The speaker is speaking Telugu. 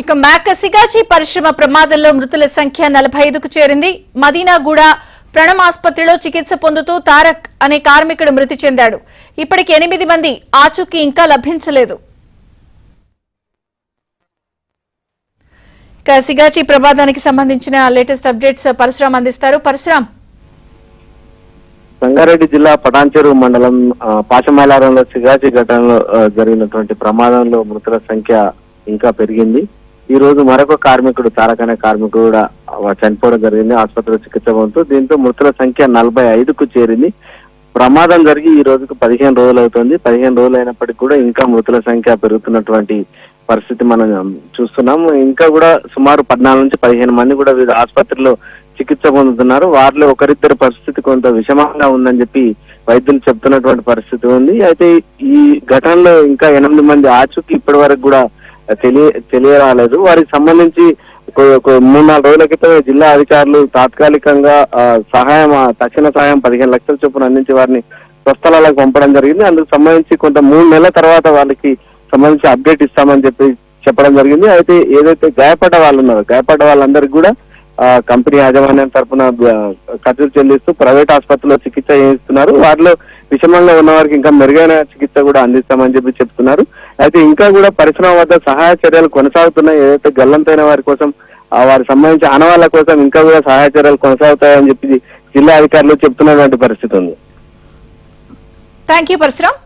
ఇక మేకసిగాచి పరిశ్రమ ప్రమాదంలో మృతుల సంఖ్య 45కు చేరింది. మదీనాగూడ ప్రణమ్ ఆసుపత్రిలో చికిత్స పొందుతూ తారక్ అనే కార్మికుడు మృతి చెందాడు. ఇప్పటికి 8 మంది ఆచూకీ ఇంకా లభించలేదు. ఇక సిగాచి ప్రమాదానికి సంబంధించిన లేటెస్ట్ అప్డేట్స్ పరశురామ్ అందిస్తారు. పరశురామ్, సంగారెడ్డి జిల్లా పటాన్చెరు మండలం పాశమైలారంలో సిగాచి ఘటనలో జరిగినటువంటి ప్రమాదంలో మృతుల సంఖ్య ఇంకా పెరిగింది. ఈ రోజు మరొక కార్మికుడు తారక్ అనే కార్మికుడు కూడా చనిపోవడం జరిగింది ఆసుపత్రిలో చికిత్స పొందుతూ. దీంతో మృతుల సంఖ్య 45కు చేరింది. ప్రమాదం జరిగి ఈ రోజుకు 15 రోజులు అవుతుంది. 15 రోజులు అయినప్పటికీ కూడా ఇంకా మృతుల సంఖ్య పెరుగుతున్నటువంటి పరిస్థితి మనం చూస్తున్నాం. ఇంకా కూడా సుమారు 14 నుంచి 15 మంది కూడా వివిధ ఆసుపత్రిలో చికిత్స పొందుతున్నారు. వారిలో ఒకరిద్దరి పరిస్థితి కొంత విషమంగా ఉందని చెప్పి వైద్యులు చెప్తున్నటువంటి పరిస్థితి ఉంది. అయితే ఈ ఘటనలో ఇంకా 8 మంది ఆచూకీ ఇప్పటి వరకు కూడా తెలియరాలేదు. వారికి సంబంధించి 3-4 రోజుల క్రితం జిల్లా అధికారులు తాత్కాలికంగా తక్షణ సహాయం 15 లక్షల చొప్పున అందించి వారిని స్వస్థలాలకు పంపడం జరిగింది. అందుకు సంబంధించి కొంత 3 నెలల తర్వాత వాళ్ళకి సంబంధించి అప్డేట్ ఇస్తామని చెప్పడం జరిగింది. అయితే ఏదైతే గాయపడ్డ వాళ్ళు ఉన్నారో గాయపడ్డ వాళ్ళందరికీ కూడా కంపెనీ యాజమాన్యం తరఫున ఖర్చులు చెల్లిస్తూ ప్రైవేట్ ఆసుపత్రిలో చికిత్స చేయిస్తున్నారు. వారిలో విషమంగా ఉన్న వారికి ఇంకా మెరుగైన చికిత్స కూడా అందిస్తామని చెప్పి చెప్తున్నారు. అయితే ఇంకా కూడా పరిశ్రమ వద్ద సహాయ చర్యలు కొనసాగుతున్నాయి. ఏదైతే గల్లంతైన వారి కోసం వారికి సంబంధించి ఆనవాళ్ల కోసం ఇంకా కూడా సహాయ చర్యలు కొనసాగుతాయని చెప్పి జిల్లా అధికారులు చెప్తున్నటువంటి పరిస్థితి ఉంది. థాంక్యూ పరశురామ్.